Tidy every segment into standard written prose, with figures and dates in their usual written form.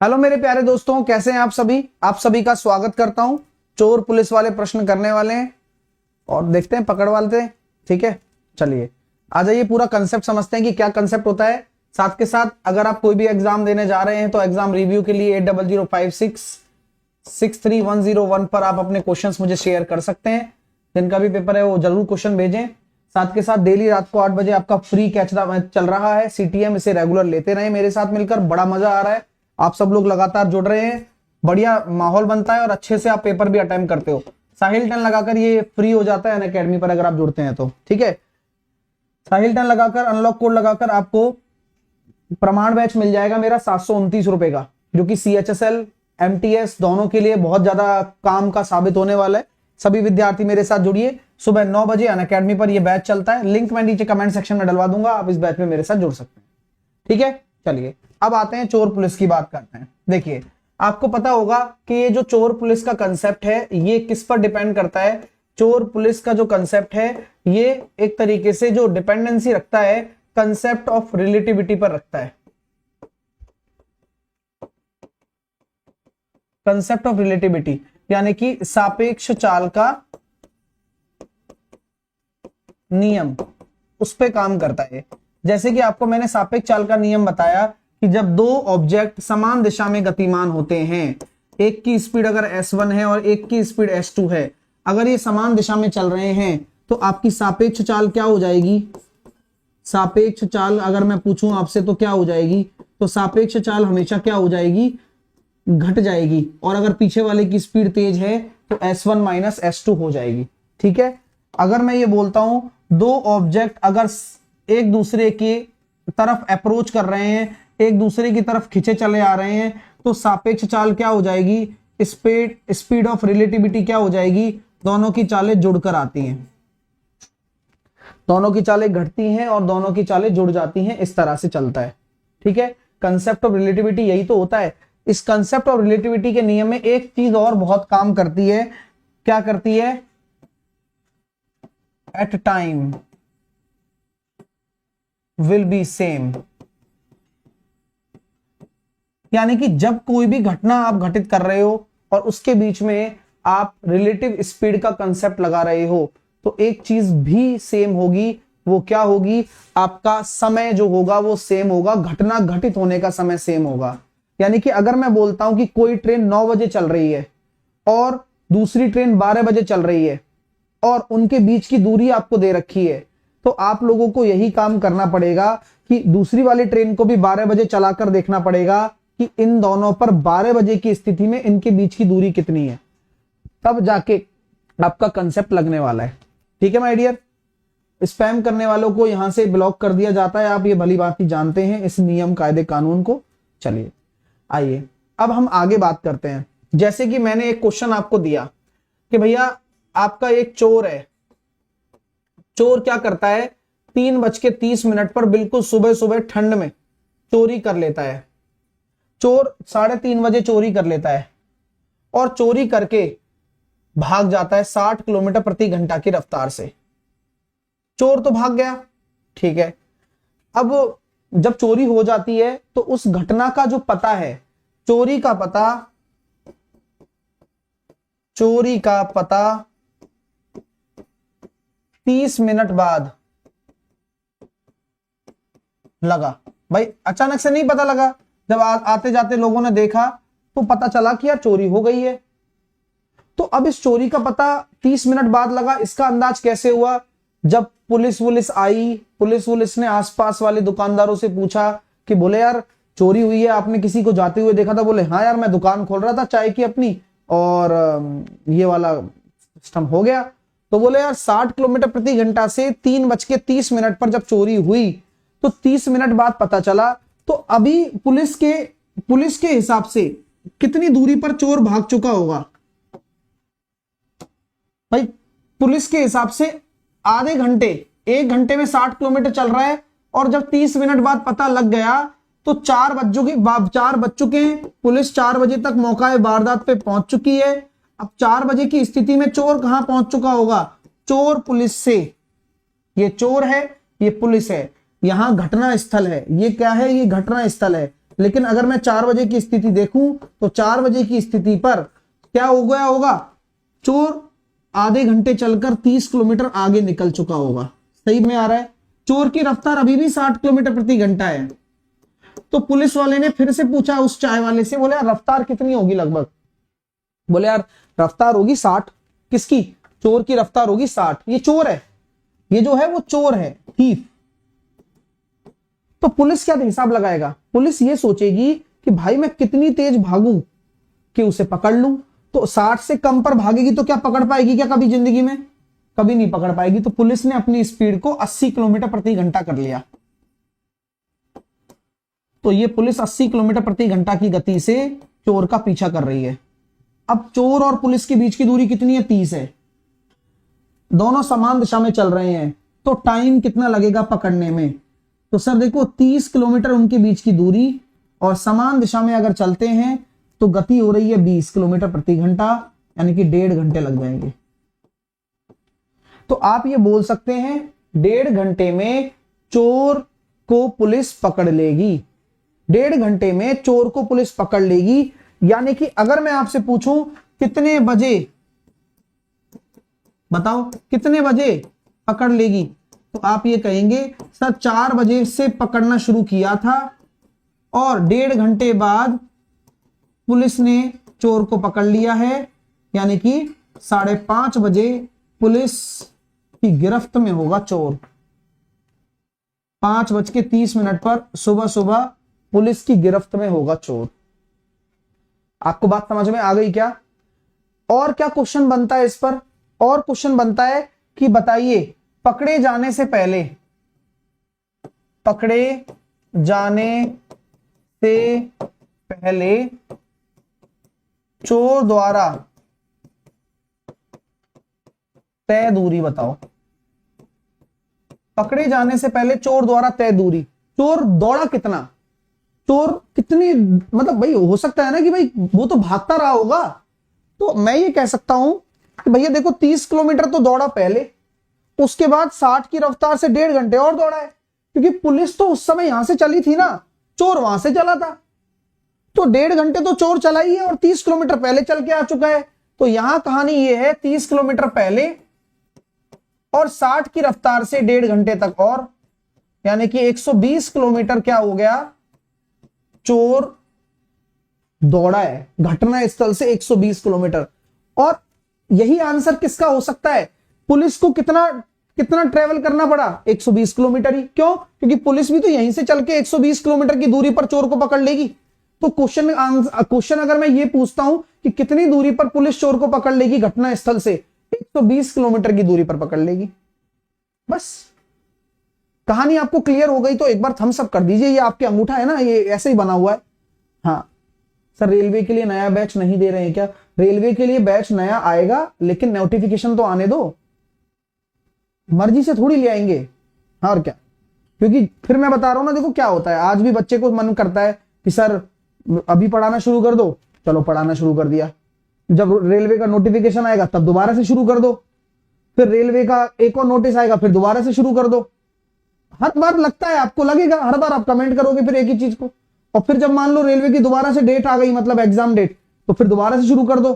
Hello मेरे प्यारे दोस्तों, कैसे हैं आप सभी का स्वागत करता हूं। चोर पुलिस वाले प्रश्न करने वाले हैं और देखते हैं पकड़ वाले हैं। ठीक है, चलिए आ जाइए, पूरा कंसेप्ट समझते हैं कि क्या कंसेप्ट होता है। साथ के साथ अगर आप कोई भी एग्जाम देने जा रहे हैं तो एग्जाम रिव्यू के लिए 8005663101 पर आप अपने क्वेश्चंस मुझे शेयर कर सकते हैं। जिनका भी पेपर है वो जरूर क्वेश्चन भेजें। साथ के साथ डेली रात को 8 बजे आपका फ्री कैच द मैच चल रहा है सीटीएम, इसे रेगुलर लेते रहे मेरे साथ मिलकर, बड़ा मजा आ रहा है। आप सब लोग लगातार जुड़ रहे हैं, बढ़िया माहौल बनता है और अच्छे से आप पेपर भी अटेम्प्ट करते हो। साहिल 10 लगाकर ये फ्री हो जाता है अनअकैडमी पर अगर आप जुड़ते हैं तो। ठीक है, साहिल 10 लगाकर अनलॉक कोड लगाकर आपको प्रमाण बैच मिल जाएगा मेरा 729 रुपए का, जो कि CHSL MTS दोनों के लिए बहुत ज्यादा काम का साबित होने वाला है। सभी विद्यार्थी मेरे साथ जुड़िए, सुबह 9 बजे अनअकैडमी पर यह बैच चलता है। लिंक मैं नीचे कमेंट सेक्शन में डलवा दूंगा, आप इस बैच में मेरे साथ जुड़ सकते हैं। ठीक है, चलिए अब आते हैं चोर पुलिस की बात करते हैं। देखिए, आपको पता होगा कि ये जो चोर पुलिस का कंसेप्ट है ये किस पर डिपेंड करता है। चोर पुलिस का जो कंसेप्ट है ये एक तरीके से जो डिपेंडेंसी रखता है कंसेप्ट ऑफ रिलेटिविटी पर रखता है। कंसेप्ट ऑफ रिलेटिविटी यानी कि सापेक्ष चाल का नियम, उस पे काम करता है। जैसे कि आपको मैंने सापेक्ष चाल का नियम बताया कि जब दो ऑब्जेक्ट समान दिशा में गतिमान होते हैं, एक की स्पीड अगर S1 है और एक की स्पीड S2 है, अगर ये समान दिशा में चल रहे हैं तो आपकी सापेक्ष चाल क्या हो जाएगी। सापेक्ष चाल अगर मैं पूछूं आपसे तो क्या हो जाएगी, तो सापेक्ष चाल हमेशा क्या हो जाएगी, घट जाएगी। और अगर पीछे वाले की स्पीड तेज है तो S1 माइनस S2 हो जाएगी। ठीक है, अगर मैं ये बोलता हूं दो ऑब्जेक्ट अगर एक दूसरे की तरफ अप्रोच कर रहे हैं, एक दूसरे की तरफ खींचे चले आ रहे हैं, तो सापेक्ष चाल क्या हो जाएगी, स्पीड ऑफ रिलेटिविटी क्या हो जाएगी, दोनों की चालें जुड़कर आती हैं। दोनों की चालें घटती हैं और दोनों की चालें जुड़ जाती हैं, इस तरह से चलता है। ठीक है, कंसेप्ट ऑफ रिलेटिविटी यही तो होता है। इस कंसेप्ट ऑफ रिलेटिविटी के नियम में एक चीज और बहुत काम करती है। क्या करती है, at time will be same, यानी कि जब कोई भी घटना आप घटित कर रहे हो और उसके बीच में आप रिलेटिव स्पीड का कंसेप्ट लगा रहे हो तो एक चीज भी सेम होगी। वो क्या होगी, आपका समय जो होगा वो सेम होगा, घटना घटित होने का समय सेम होगा। यानी कि अगर मैं बोलता हूं कि कोई ट्रेन 9 बजे चल रही है और दूसरी ट्रेन 12 बजे चल रही है और उनके बीच की दूरी आपको दे रखी है, तो आप लोगों को यही काम करना पड़ेगा कि दूसरी वाली ट्रेन को भी 12 बजे चलाकर देखना पड़ेगा कि इन दोनों पर 12 बजे की स्थिति में इनके बीच की दूरी कितनी है, तब जाके आपका कंसेप्ट लगने वाला है। ठीक है माय डियर, स्पैम करने वालों को यहां से ब्लॉक कर दिया जाता है, आप ये भली बात ही जानते हैं इस नियम कायदे कानून को। चलिए आइए अब हम आगे बात करते हैं। जैसे कि मैंने एक क्वेश्चन आपको दिया कि भैया आपका एक चोर है, चोर क्या करता है, 3:30 पर बिल्कुल सुबह सुबह ठंड में चोरी कर लेता है। चोर 3:30 बजे चोरी कर लेता है और चोरी करके भाग जाता है 60 किलोमीटर प्रति घंटा की रफ्तार से। चोर तो भाग गया, ठीक है। अब जब चोरी हो जाती है तो उस घटना का जो पता है, चोरी का पता 30 मिनट बाद लगा। भाई अचानक से नहीं पता लगा, जब आते जाते लोगों ने देखा तो पता चला कि यार चोरी हो गई है। तो अब इस चोरी का पता 30 मिनट बाद लगा, इसका अंदाज कैसे हुआ, जब पुलिस आई, पुलिस ने आसपास वाले दुकानदारों से पूछा कि बोले यार चोरी हुई है, आपने किसी को जाते हुए देखा था। बोले हाँ यार, मैं दुकान खोल रहा था चाय की अपनी और ये वाला सिस्टम हो गया। तो बोले यार 60 किलोमीटर प्रति घंटा से 3:30 पर जब चोरी हुई तो 30 मिनट बाद पता चला। तो अभी पुलिस के हिसाब से कितनी दूरी पर चोर भाग चुका होगा भाई, पुलिस के हिसाब से आधे घंटे, 1 घंटे में 60 किलोमीटर चल रहा है और जब 30 मिनट बाद पता लग गया तो 4 बज चुके हैं। पुलिस 4 बजे तक मौका वारदात पे पहुंच चुकी है। अब 4 बजे की स्थिति में चोर कहां पहुंच चुका होगा, चोर पुलिस से, ये चोर है ये पुलिस है, यहां घटना स्थल है, ये क्या है, ये घटना स्थल है। लेकिन अगर मैं 4 बजे की स्थिति देखूं तो 4 बजे की स्थिति पर क्या हो गया होगा, चोर आधे घंटे चलकर 30 किलोमीटर आगे निकल चुका होगा। सही में आ रहा है? चोर की रफ्तार अभी भी 60 किलोमीटर प्रति घंटा है। तो पुलिस वाले ने फिर से पूछा उस चाय वाले से, बोले यार रफ्तार कितनी होगी लगभग? बोले यार रफ्तार होगी 60। किसकी? चोर की रफ्तार होगी 60। ये चोर है, ये जो है वो चोर है, थीफ। तो पुलिस क्या हिसाब लगाएगा? पुलिस ये सोचेगी कि भाई मैं कितनी तेज भागूं कि उसे पकड़ लूं। तो 60 से कम पर भागेगी तो क्या पकड़ पाएगी क्या कभी जिंदगी में? कभी नहीं पकड़ पाएगी। तो पुलिस ने अपनी स्पीड को 80 किलोमीटर प्रति घंटा कर लिया। तो ये पुलिस 80 किलोमीटर प्रति घंटा की गति से चोर का पीछा कर रही है। अब चोर और पुलिस के बीच की दूरी कितनी है? 30 है। दोनों समान दिशा में चल रहे हैं, तो टाइम कितना लगेगा पकड़ने में? तो सर देखो 30 किलोमीटर उनके बीच की दूरी, और समान दिशा में अगर चलते हैं तो गति हो रही है 20 किलोमीटर प्रति घंटा, यानी कि 1.5 घंटे लग जाएंगे। तो आप ये बोल सकते हैं 1.5 घंटे में चोर को पुलिस पकड़ लेगी। 1.5 घंटे में चोर को पुलिस पकड़ लेगी। यानी कि अगर मैं आपसे पूछूं कितने बजे, बताओ कितने बजे पकड़ लेगी, तो आप ये कहेंगे सर 4 बजे से पकड़ना शुरू किया था और 1.5 घंटे बाद पुलिस ने चोर को पकड़ लिया है, यानी कि 5:30 बजे पुलिस की गिरफ्त में होगा चोर। 5:30 पर सुबह सुबह पुलिस की गिरफ्त में होगा चोर। आपको बात समझ में आ गई क्या? और क्या क्वेश्चन बनता है इस पर? और क्वेश्चन बनता है कि बताइए पकड़े जाने से पहले, पकड़े जाने से पहले चोर द्वारा तय दूरी बताओ। पकड़े जाने से पहले चोर द्वारा तय दूरी, चोर दौड़ा कितना, चोर कितनी, मतलब भाई हो सकता है ना कि भाई वो तो भागता रहा होगा। तो मैं ये कह सकता हूं कि भैया देखो 30 किलोमीटर तो दौड़ा पहले, उसके बाद 60 की रफ्तार से 1.5 घंटे और दौड़ा है, क्योंकि पुलिस तो उस समय यहां से चली थी ना, चोर वहां से चला था। तो 1.5 घंटे तो चोर चला ही है और 30 किलोमीटर पहले चल के आ चुका है। तो यहां कहानी ये है 30 किलोमीटर पहले और 60 की रफ्तार से 1.5 घंटे तक और, यानी कि 120 किलोमीटर क्या हो गया, चोर दौड़ा है घटना स्थल से 120 किलोमीटर। और यही आंसर किसका हो सकता है? पुलिस को कितना कितना ट्रेवल करना पड़ा? 120 किलोमीटर ही। क्यों? क्योंकि पुलिस भी तो यहीं से चल के 120 किलोमीटर की दूरी पर चोर को पकड़ लेगी। तो क्वेश्चन अगर मैं ये पूछता हूं कि कितनी दूरी पर पुलिस चोर को पकड़ लेगी घटना स्थल से, 120 किलोमीटर की दूरी पर पकड़ लेगी। बस कहानी आपको क्लियर हो गई तो एक बार थम्स अप कर दीजिए। ये आपके अंगूठा है ना, ये ऐसे ही बना हुआ है। हाँ सर, रेलवे के लिए नया बैच नहीं दे रहे हैं क्या? रेलवे के लिए बैच नया आएगा, लेकिन नोटिफिकेशन तो आने दो, मर्जी से थोड़ी ले आएंगे। हाँ और क्या, क्योंकि फिर मैं बता रहा हूं ना, देखो क्या होता है, आज भी बच्चे को मन करता है कि सर अभी पढ़ाना शुरू कर दो, चलो पढ़ाना शुरू कर दिया। जब रेलवे का नोटिफिकेशन आएगा तब दोबारा से शुरू कर दो, फिर रेलवे का एक और नोटिस आएगा फिर दोबारा से शुरू कर दो। हर बार लगता है, आपको लगेगा, हर बार आप कमेंट करोगे फिर एक ही चीज को। और फिर जब मान लो रेलवे की दोबारा से डेट आ गई, मतलब एग्जाम डेट, तो फिर दोबारा से शुरू कर दो।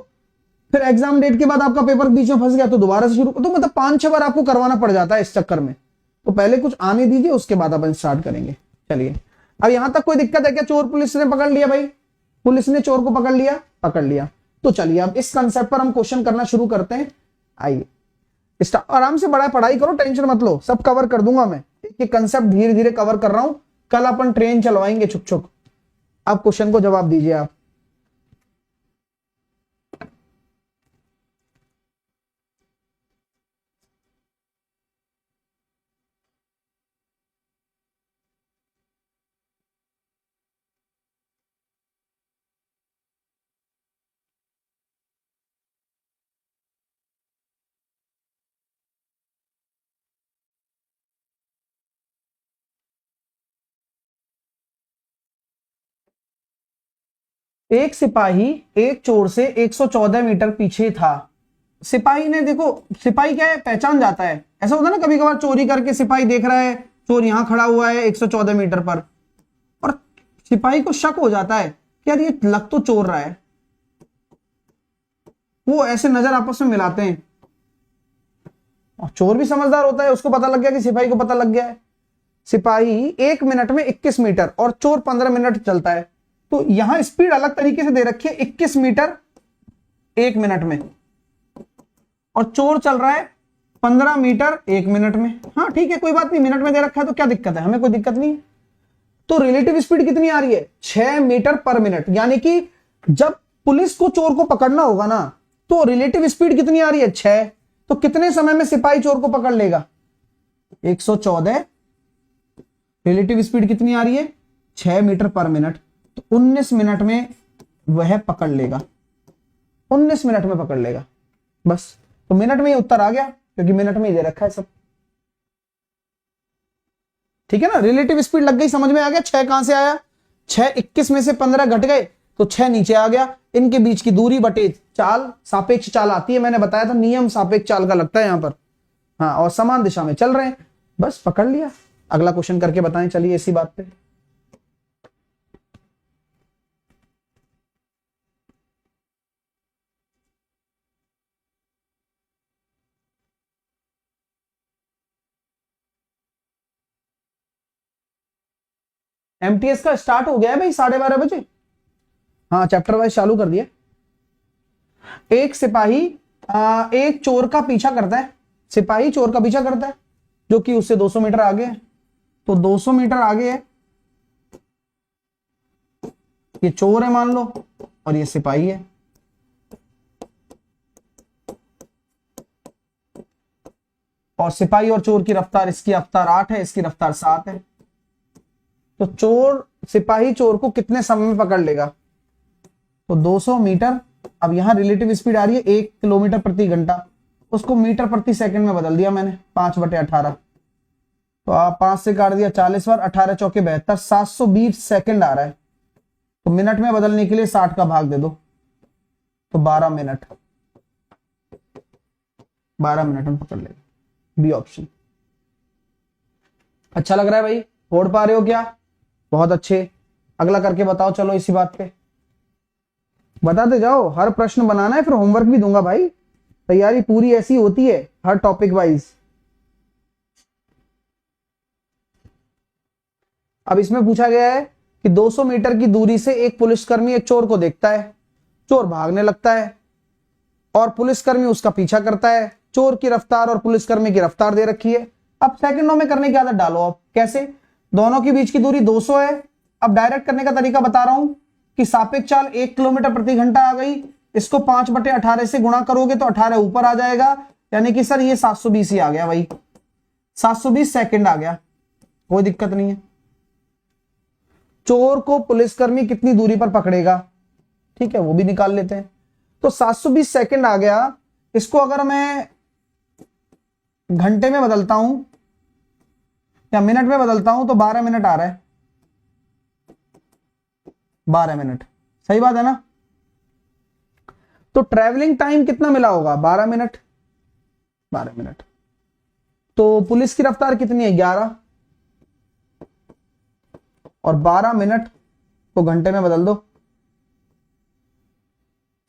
फिर एग्जाम डेट के बाद आपका पेपर बीच में फंस गया तो दोबारा से शुरू, तो मतलब 5-6 बार आपको करवाना पड़ जाता है इस चक्कर में। तो पहले कुछ आने दीजिए, उसके बाद अपन स्टार्ट करेंगे। चलिए, अब यहां तक कोई दिक्कत है क्या? चोर पुलिस ने पकड़ लिया भाई, पुलिस ने चोर को पकड़ लिया, पकड़ लिया। तो चलिए अब इस कंसेप्ट पर हम क्वेश्चन करना शुरू करते हैं। आइए आराम से बड़ा पढ़ाई करो, टेंशन मत लो, सब कवर कर दूंगा मैं। एक कंसेप्ट धीरे धीरे कवर कर रहा हूं, कल अपन ट्रेन चलवाएंगे छुक छुक। अब क्वेश्चन को जवाब दीजिए आप। एक सिपाही एक चोर से 114 मीटर पीछे था। सिपाही ने, देखो सिपाही क्या है, पहचान जाता है। ऐसा होता है ना कभी कभार, चोरी करके सिपाही देख रहा है चोर यहां खड़ा हुआ है 114 मीटर पर, और सिपाही को शक हो जाता है कि यार ये लग तो चोर रहा है, वो ऐसे नजर आपस में मिलाते हैं, और चोर भी समझदार होता है, उसको पता लग गया कि सिपाही को पता लग गया है। सिपाही 1 मिनट में 21 मीटर और चोर 15 मिनट चलता है, तो यहां स्पीड अलग तरीके से दे रखी है, 21 मीटर 1 मिनट में, और चोर चल रहा है 15 मीटर 1 मिनट में। हाँ ठीक है, कोई बात नहीं, मिनट में दे रखा है तो क्या दिक्कत है, हमें कोई दिक्कत नहीं है। तो रिलेटिव स्पीड कितनी आ रही है, 6 मीटर पर मिनट, यानी कि जब पुलिस को चोर को पकड़ना होगा ना, तो रिलेटिव स्पीड कितनी आ रही है, 6। तो कितने समय में सिपाही चोर को पकड़ लेगा, 114। रिलेटिव स्पीड कितनी आ रही है, 6 मीटर पर मिनट, तो 19 मिनट में वह पकड़ लेगा, 19 मिनट में पकड़ लेगा बस। तो मिनट में ही उत्तर आ गया, क्योंकि मिनट में ही दे रखा है सब। ठीक है ना, रिलेटिव स्पीड लग गई, समझ में आ गया। 6 कहां से आया, 6 21 में से 15 घट गए तो 6 नीचे आ गया, इनके बीच की दूरी बटे चाल, सापेक्ष चाल आती है, मैंने बताया था नियम सापेक्ष चाल का लगता है यहां पर। हाँ, और समान दिशा में चल रहे हैं, बस पकड़ लिया। अगला क्वेश्चन करके बताएं, चलिए इसी बात पे। एमटीएस का स्टार्ट हो गया है भाई 12:30 बजे। हाँ, चैप्टर वाइज चालू कर दिया। एक सिपाही एक चोर का पीछा करता है, सिपाही चोर का पीछा करता है जो कि उससे 200 मीटर आगे है। तो 200 मीटर आगे है, ये चोर है मान लो, और ये सिपाही है। और सिपाही और चोर की रफ्तार, इसकी रफ्तार 8 है, इसकी रफ्तार 7 है। तो चोर, सिपाही चोर को कितने समय में पकड़ लेगा, तो 200 मीटर। अब यहां रिलेटिव स्पीड आ रही है 1 किलोमीटर प्रति घंटा, उसको मीटर प्रति सेकंड में बदल दिया मैंने, 5/18। तो आप 5 से काट दिया 40 बार, 18 चौके 72, 720 सेकंड आ रहा है। तो मिनट में बदलने के लिए 60 का भाग दे दो, तो 12 मिनट, 12 मिनट में पकड़ लेगा, बी ऑप्शन। अच्छा लग रहा है भाई, पढ़ पा रहे हो क्या, बहुत अच्छे। अगला करके बताओ, चलो इसी बात पे बताते जाओ। हर प्रश्न बनाना है, फिर होमवर्क भी दूंगा भाई, तैयारी पूरी ऐसी होती है हर टॉपिक वाइज। अब इसमें पूछा गया है कि 200 मीटर की दूरी से एक पुलिसकर्मी एक चोर को देखता है, चोर भागने लगता है और पुलिसकर्मी उसका पीछा करता है। चोर की रफ्तार और पुलिसकर्मी की रफ्तार दे रखी है। अब सेकंडों में करने की आदत डालो। आप कैसे, दोनों के बीच की दूरी 200 है। अब डायरेक्ट करने का तरीका बता रहा हूं कि सापेक्ष चाल 1 किलोमीटर प्रति घंटा आ गई, इसको 5/18 से गुणा करोगे तो 18 ऊपर आ जाएगा, यानी कि सर ये 720 ही आ गया भाई, 720 सेकंड आ गया, कोई दिक्कत नहीं है। चोर को पुलिसकर्मी कितनी दूरी पर पकड़ेगा, ठीक है, वो भी निकाल लेते हैं। तो 720 सेकंड आ गया, इसको अगर मैं घंटे में बदलता हूं या मिनट में बदलता हूं तो 12 मिनट आ रहा है, 12 मिनट, सही बात है ना। तो ट्रैवलिंग टाइम कितना मिला होगा, 12 मिनट, 12 मिनट। तो पुलिस की रफ्तार कितनी है, 11, और 12 मिनट को घंटे में बदल दो,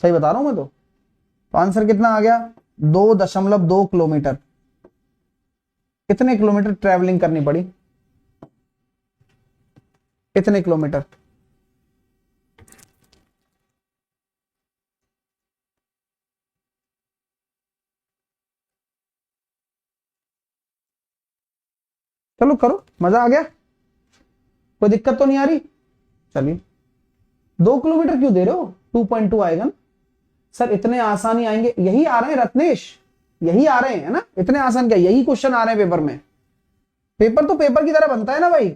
सही बता रहा हूं मैं। तो आंसर कितना आ गया, 2.2 किलोमीटर। कितने किलोमीटर ट्रैवलिंग करनी पड़ी, इतने किलोमीटर। चलो करो, मजा आ गया, कोई दिक्कत तो नहीं आ रही। चलिए, 2 किलोमीटर क्यों दे रहे हो, 2.2 आएगा ना सर, इतने आसान ही आएंगे, यही आ रहे हैं रत्नेश, यही आ रहे हैं ना, इतने आसान क्या, यही क्वेश्चन आ रहे हैं पेपर में। पेपर तो पेपर की तरह बनता है ना भाई,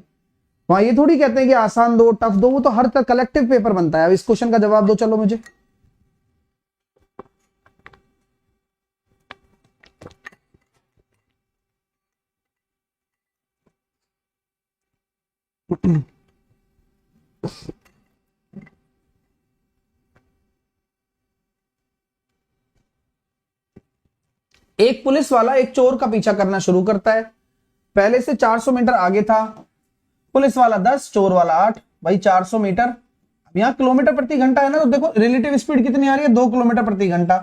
वहां ये थोड़ी कहते हैं कि आसान दो टफ दो, वो तो हर कलेक्टिव पेपर बनता है। अब इस क्वेश्चन का जवाब दो चलो मुझे। एक पुलिस वाला एक चोर का पीछा करना शुरू करता है, पहले से 400 मीटर आगे था। पुलिस वाला 10, चोर वाला 8, भाई 400 मीटर। अब यहाँ किलोमीटर प्रति घंटा है ना, तो देखो रिलेटिव स्पीड कितनी आ रही है, 2 किलोमीटर प्रति घंटा।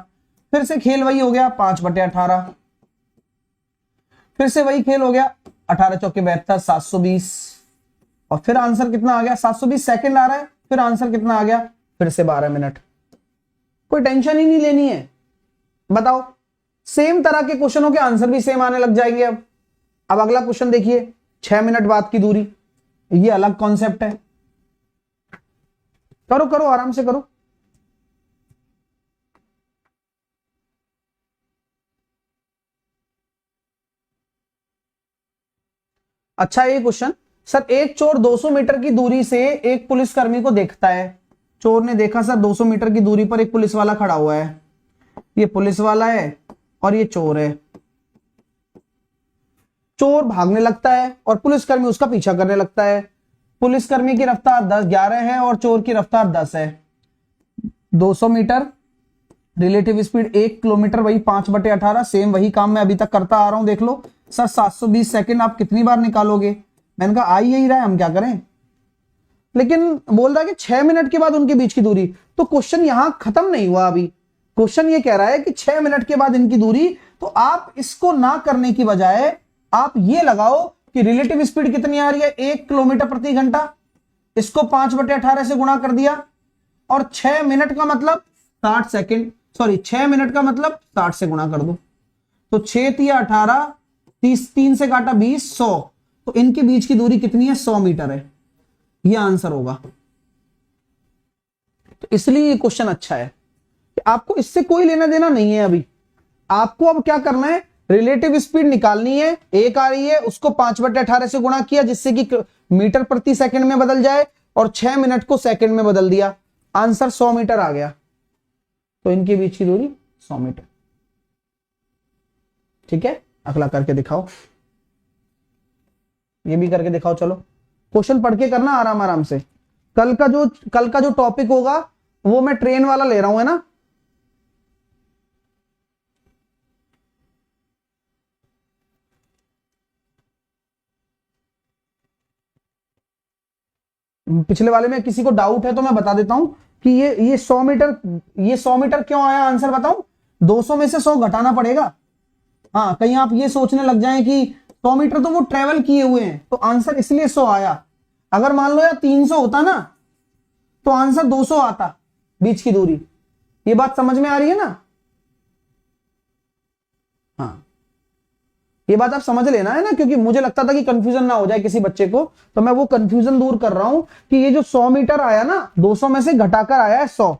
फिर से खेल वही हो गया 5/18, फिर से वही खेल हो गया 18 चौके 72, 720। और फिर आंसर कितना आ गया, 720 सेकंड आ रहा है। फिर आंसर कितना आ गया, फिर से 12 मिनट। कोई टेंशन ही नहीं लेनी है। बताओ, सेम तरह के क्वेश्चनों के आंसर भी सेम आने लग जाएंगे। अब अगला क्वेश्चन देखिए, 6 मिनट बाद की दूरी, ये अलग कॉन्सेप्ट है। करो करो आराम से करो। अच्छा ये क्वेश्चन, सर एक चोर 200 मीटर की दूरी से एक पुलिसकर्मी को देखता है। चोर ने देखा सर 200 मीटर की दूरी पर एक पुलिस वाला खड़ा हुआ है, ये पुलिस वाला है और ये चोर है। चोर भागने लगता है और पुलिसकर्मी उसका पीछा करने लगता है। पुलिसकर्मी की रफ्तार 11 है और चोर की रफ्तार 10 है। 200 मीटर रिलेटिव स्पीड 1 किलोमीटर, वही 5/18, सेम वही काम मैं अभी तक करता आ रहा हूं। देख लो सर 720 सेकंड आप कितनी बार निकालोगे। मैंने कहा आ ही रहा है, हम क्या करें। लेकिन बोल रहा है कि 6 मिनट के बाद उनके बीच की दूरी, तो क्वेश्चन यहां खत्म नहीं हुआ अभी। क्वेश्चन ये कह रहा है कि 6 मिनट के बाद इनकी दूरी, तो आप इसको ना करने की बजाय आप ये लगाओ कि रिलेटिव स्पीड कितनी आ रही है, 1 किलोमीटर प्रति घंटा। इसको 5/18 से गुणा कर दिया और 6 मिनट का मतलब 60 सेकंड, सॉरी 6 मिनट का मतलब 60 से गुणा कर दो। तो 6 तिया 18, 30, 3 से काटा 20, 100। तो इनके बीच की दूरी कितनी है, 100 मीटर है। यह आंसर होगा। तो इसलिए ये क्वेश्चन अच्छा है कि आपको इससे कोई लेना देना नहीं है। अभी आपको अब क्या करना है, रिलेटिव स्पीड निकालनी है। एक आ रही है, उसको 5/18 से गुणा किया जिससे कि मीटर प्रति सेकंड में बदल जाए, और 6 मिनट को सेकंड में बदल दिया, आंसर 100 मीटर आ गया। तो इनके बीच की दूरी 100 मीटर। ठीक है, अगला करके दिखाओ, ये भी करके दिखाओ। चलो क्वेश्चन पढ़ के करना आराम आराम से। कल का जो टॉपिक होगा वो मैं ट्रेन वाला ले रहा हूं, है ना। पिछले वाले में किसी को डाउट है तो मैं बता देता हूं कि ये 100 मीटर क्यों आया। आंसर बताऊं, 200 में से 100 घटाना पड़ेगा। हाँ, कहीं आप ये सोचने लग जाएं कि 100 मीटर तो वो ट्रेवल किए हुए हैं, तो आंसर इसलिए 100 आया। अगर मान लो यार 300 होता ना, तो आंसर 200 आता, बीच की दूरी। ये बात समझ में आ रही है ना। हाँ, ये बात आप समझ लेना है ना, क्योंकि मुझे लगता था कि कंफ्यूजन ना हो जाए किसी बच्चे को, तो मैं वो कंफ्यूजन दूर कर रहा हूं कि ये जो 100 मीटर आया ना, 200 में से घटाकर आया है 100।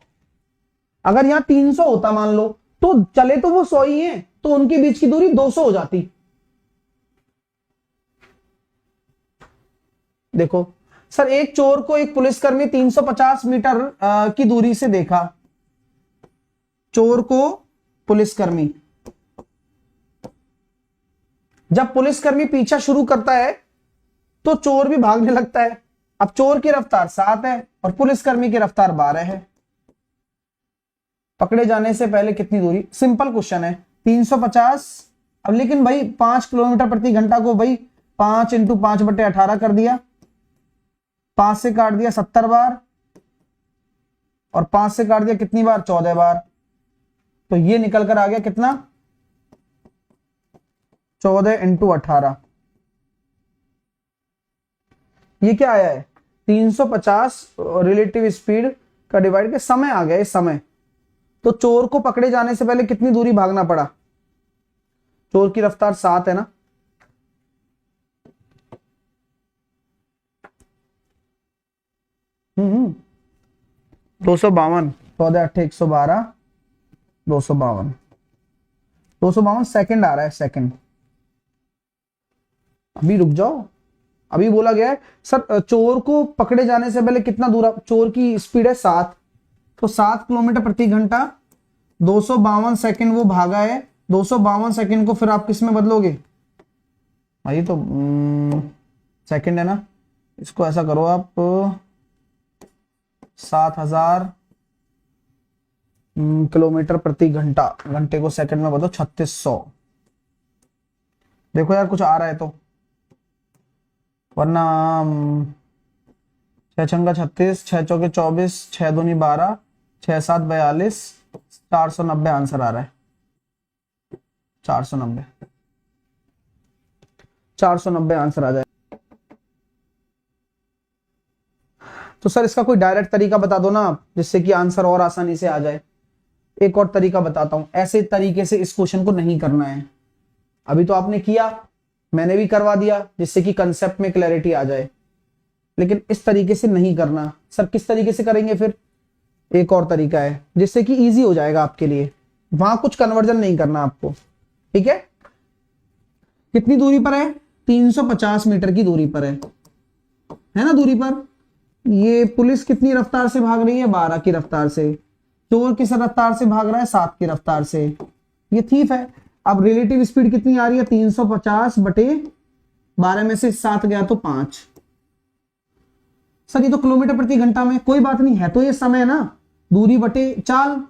अगर यहां 300 होता मान लो, तो चले तो वो 100 ही है, तो उनके बीच की दूरी 200 हो जाती। देखो सर, एक चोर को एक पुलिसकर्मी 350 मीटर की दूरी से देखा। चोर को पुलिसकर्मी, जब पुलिसकर्मी पीछा शुरू करता है तो चोर भी भागने लगता है। अब चोर की रफ्तार 7 है और पुलिसकर्मी की रफ्तार 12 है। पकड़े जाने से पहले कितनी दूरी, सिंपल क्वेश्चन है, 350। अब लेकिन भाई 5 किलोमीटर प्रति घंटा को भाई 5 × 5/18 कर दिया, 5 से काट दिया 70 बार, और 5 से काट दिया कितनी बार, 14 बार। तो ये निकल कर आ गया कितना, 14 × 18। ये क्या आया है, 350 रिलेटिव स्पीड का डिवाइड के समय आ गया, इस समय। तो चोर को पकड़े जाने से पहले कितनी दूरी भागना पड़ा, चोर की रफ्तार 7 है ना, हम्म 252, 14 8 112, 252, 252 सेकंड आ रहा है, सेकंड। अभी रुक जाओ, अभी बोला गया है सर चोर को पकड़े जाने से पहले कितना दूर, चोर की स्पीड है 7, तो 7 किलोमीटर प्रति घंटा, 252 सेकंड वो भागा है। 252 सेकंड को फिर आप किस में बदलोगे भाई, तो सेकंड है ना, इसको ऐसा करो आप 7000 किलोमीटर प्रति घंटा, घंटे को सेकंड में बदलो 3600। देखो यार कुछ आ रहा है तो, वरना छह छंगा 36, छह चौके 24, छह दूनी 12, छह सात 42, 490 आंसर आ रहा है। 490, 490 आंसर आ जाए। तो सर इसका कोई डायरेक्ट तरीका बता दो ना आप, जिससे कि आंसर और आसानी से आ जाए। एक और तरीका बताता हूं, ऐसे तरीके से इस क्वेश्चन को नहीं करना है। अभी तो आपने किया, मैंने भी करवा दिया, जिससे कि कंसेप्ट में क्लैरिटी आ जाए, लेकिन इस तरीके से नहीं करना। सर किस तरीके से करेंगे फिर? एक और तरीका है जिससे कि इजी हो जाएगा आपके लिए, वहां कुछ कन्वर्जन नहीं करना आपको, ठीक है? कितनी दूरी पर है? 350 मीटर की दूरी पर है ना दूरी पर। ये पुलिस कितनी रफ्तार से भाग रही है? 12 की रफ्तार से। चोर किस रफ्तार से भाग रहा है? 7 की रफ्तार से। ये थीफ है। अब रिलेटिव स्पीड कितनी आ रही है? 350 बटे 12 में से 7 गया तो 5। सर ये तो किलोमीटर प्रति घंटा में, कोई बात नहीं है, तो ये समय है ना, दूरी बटे चाल।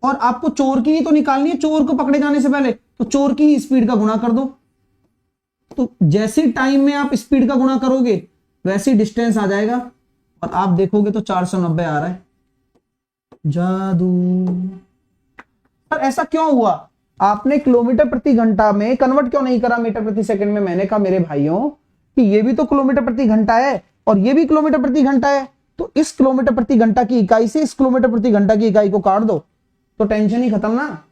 और आपको चोर की ही तो निकालनी है, चोर को पकड़े जाने से पहले, तो चोर की ही स्पीड का गुणा कर दो। तो जैसे टाइम में आप स्पीड का गुणा करोगे वैसे ही डिस्टेंस आ जाएगा, और आप देखोगे तो 490 आ रहा है। जादू। पर ऐसा क्यों हुआ? आपने किलोमीटर प्रति घंटा में कन्वर्ट क्यों नहीं करा मीटर प्रति सेकंड में? मैंने कहा मेरे भाइयों कि ये भी तो किलोमीटर प्रति घंटा है और ये भी किलोमीटर प्रति घंटा है, तो इस किलोमीटर प्रति घंटा की इकाई से इस किलोमीटर प्रति घंटा की इकाई को काट दो, तो टेंशन ही खत्म ना।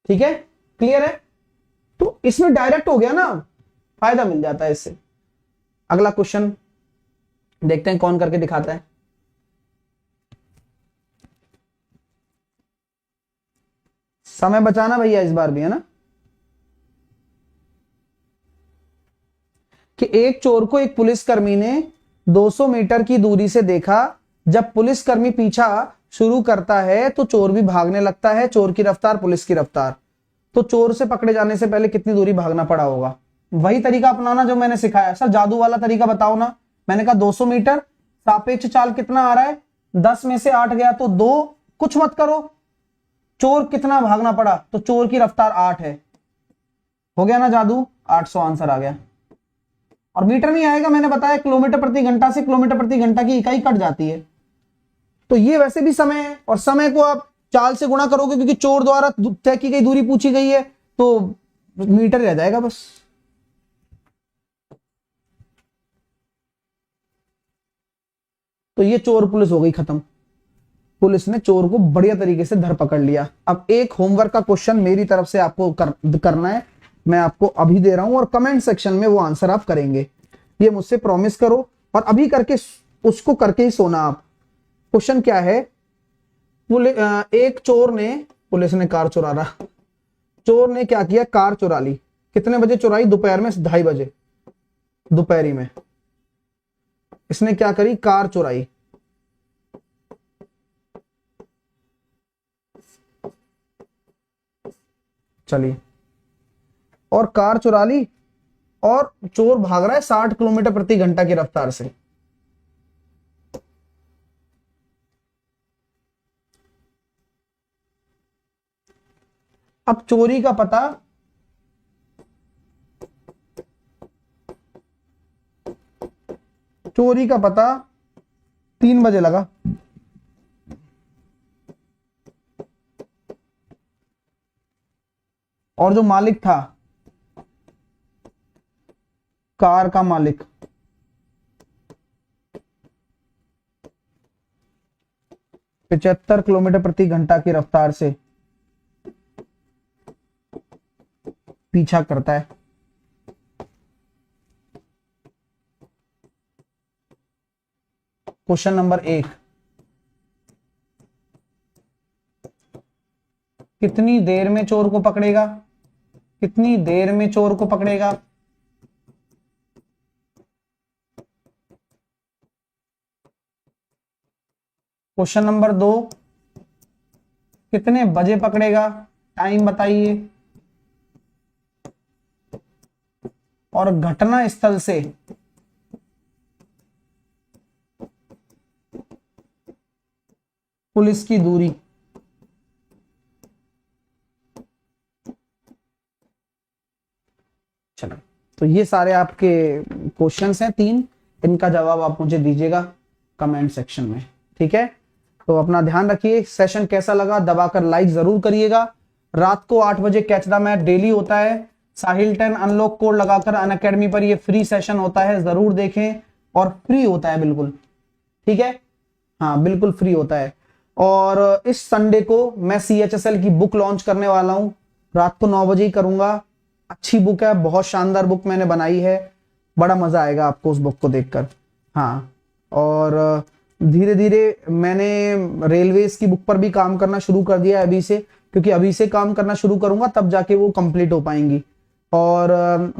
ठीक है, क्लियर है? तो इसमें डायरेक्ट हो गया ना, फायदा मिल जाता है इससे। अगला क्वेश्चन देखते हैं कौन करके दिखाता है। समय बचाना भैया इस बार भी, है ना? कि एक चोर को एक पुलिसकर्मी ने 200 मीटर की दूरी से देखा। जब पुलिसकर्मी पीछा शुरू करता है तो चोर भी भागने लगता है। चोर की रफ्तार पुलिस की रफ्तार। तो चोर से पकड़े जाने से पहले कितनी दूरी भागना पड़ा होगा? वही तरीका अपनाना जो मैंने सिखाया। सर जादू वाला तरीका बताओ ना। मैंने कहा 200 मीटर, सापेक्ष चाल कितना आ रहा है? 10 में से 8 गया तो 2, कुछ मत करो। चोर कितना भागना पड़ा? तो चोर की रफ्तार 8 है। हो गया ना जादू? 800 आंसर आ गया। और मीटर नहीं आएगा, मैंने बताया किलोमीटर प्रति घंटा से किलोमीटर प्रति घंटा की इकाई कट जाती है। तो ये वैसे भी समय है, और समय को आप चाल से गुणा करोगे क्योंकि चोर द्वारा तय की गई दूरी पूछी गई है, तो मीटर रह जाएगा बस। तो ये चोर पुलिस हो गई खत्म। पुलिस ने चोर को बढ़िया तरीके से धर पकड़ लिया। अब एक होमवर्क का क्वेश्चन मेरी तरफ से आपको करना है, मैं आपको अभी दे रहा हूं, और कमेंट सेक्शन में वो आंसर आप करेंगे, ये मुझसे प्रॉमिस करो। और अभी करके उसको करके ही सोना आप। क्वेश्चन क्या है? एक चोर ने, पुलिस ने कार चुरा रहा, चोर ने क्या किया? कार चुरा ली। कितने बजे चुराई? दोपहर में 2:30 बजे, दोपहरी में इसने क्या करी? कार चुराई। चलिए, और कार चुरा ली, और चोर भाग रहा है 60 किलोमीटर प्रति घंटा की रफ्तार से। अब चोरी का पता, चोरी का पता 3 बजे लगा। और जो मालिक था, कार का मालिक, 75 किलोमीटर प्रति घंटा की रफ्तार से पीछा करता है। क्वेश्चन नंबर 1, कितनी देर में चोर को पकड़ेगा? कितनी देर में चोर को पकड़ेगा? क्वेश्चन नंबर 2, कितने बजे पकड़ेगा? टाइम बताइए। और घटना स्थल से पुलिस की दूरी। चलो, तो ये सारे आपके क्वेश्चंस हैं 3, इनका जवाब आप मुझे दीजिएगा कमेंट सेक्शन में, ठीक है। तो अपना ध्यान रखिए। सेशन कैसा लगा दबाकर लाइक जरूर करिएगा। रात को 8 बजे कैच द मैच डेली होता है। साहिल 10 अनलॉक कोड लगाकर अनअकैडमी पर ये फ्री सेशन होता है, जरूर देखें। और फ्री होता है बिल्कुल, ठीक है, हाँ बिल्कुल फ्री होता है। और इस संडे को मैं CHSL की बुक लॉन्च करने वाला हूं, रात को 9 बजे ही करूंगा। अच्छी बुक है, बहुत शानदार बुक मैंने बनाई है, बड़ा मजा आएगा आपको उस बुक को देखकर। हाँ, और धीरे धीरे मैंने रेलवेज की बुक पर भी काम करना शुरू कर दिया है अभी से, क्योंकि अभी से काम करना शुरू करूंगा तब जाके वो कंप्लीट हो पाएंगी। और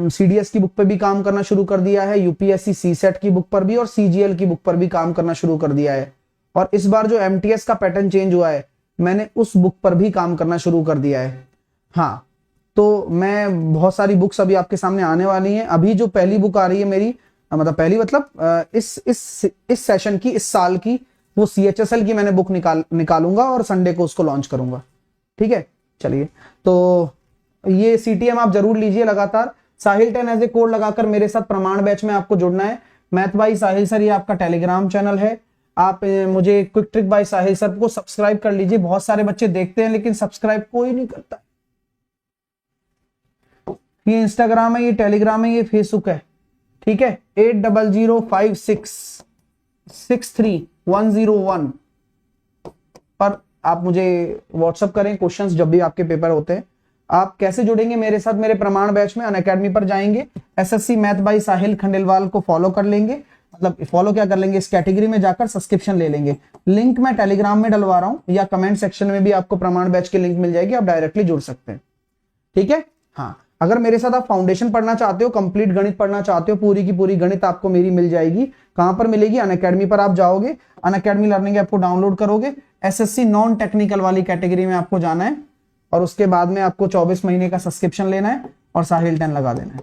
CDS की बुक पे भी काम करना शुरू कर दिया है, UPSC CSET की बुक पर भी और CGL की बुक पर भी काम करना शुरू कर दिया है। और इस बार जो MTS का पैटर्न चेंज हुआ है, मैंने उस बुक पर भी काम करना शुरू कर दिया है। हाँ, तो मैं बहुत सारी बुक्स अभी आपके सामने आने वाली हैं। अभी जो पहली बुक आ रही है मेरी, मतलब पहली मतलब इस सेशन की, इस साल की, वो CHSL की मैंने बुक निकालूंगा और संडे को उसको लॉन्च करूंगा, ठीक है। चलिए, तो ये CTM आप जरूर लीजिए लगातार। साहिल 10 एज ए कोड लगाकर मेरे साथ प्रमाण बैच में आपको जुड़ना है। मैथ बाई साहिल सर ये आपका टेलीग्राम चैनल है। आप मुझे क्विक ट्रिक बाय साहिल सर को सब्सक्राइब कर लीजिए। बहुत सारे बच्चे देखते हैं लेकिन सब्सक्राइब कोई नहीं करता। ये इंस्टाग्राम है, ये टेलीग्राम है, ये फेसबुक है, ठीक है। 8005663101 पर आप मुझे व्हाट्सअप करें क्वेश्चंस जब भी आपके पेपर होते हैं। आप कैसे जुड़ेंगे मेरे साथ मेरे प्रमाण बैच में? अनअकैडमी पर जाएंगे, SSC मैथ बाई साहिल खंडेलवाल को फॉलो कर लेंगे, मतलब फॉलो क्या कर लेंगे, इस कैटेगरी में जाकर सब्सक्रिप्शन ले लेंगे। लिंक मैं टेलीग्राम में डलवा रहा हूं या कमेंट सेक्शन में भी आपको प्रमाण बैच की लिंक मिल जाएगी, आप डायरेक्टली जुड़ सकते हैं, ठीक है। हाँ, अगर मेरे साथ आप फाउंडेशन पढ़ना चाहते हो, कंप्लीट गणित पढ़ना चाहते हो, पूरी की पूरी गणित आपको मेरी मिल जाएगी। कहां पर मिलेगी? अनअकैडमी पर आप जाओगे, अनअकैडमी लर्निंग ऐप को डाउनलोड करोगे, SSC नॉन टेक्निकल वाली कैटेगरी में आपको जाना है और उसके बाद में आपको 24 महीने का सब्सक्रिप्शन लेना है और साहिल 10 लगा देना है।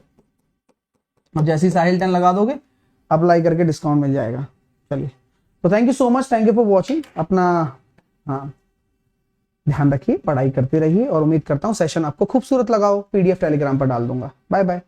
अब जैसे ही साहिल 10 लगा दोगे, अप्लाई करके डिस्काउंट मिल जाएगा। चलिए, तो thank you so much, thank you for watching. अपना हाँ ध्यान रखिए, पढ़ाई करते रहिए और उम्मीद करता हूं सेशन आपको खूबसूरत लगा हो। PDF टेलीग्राम पर डाल दूंगा। Bye bye.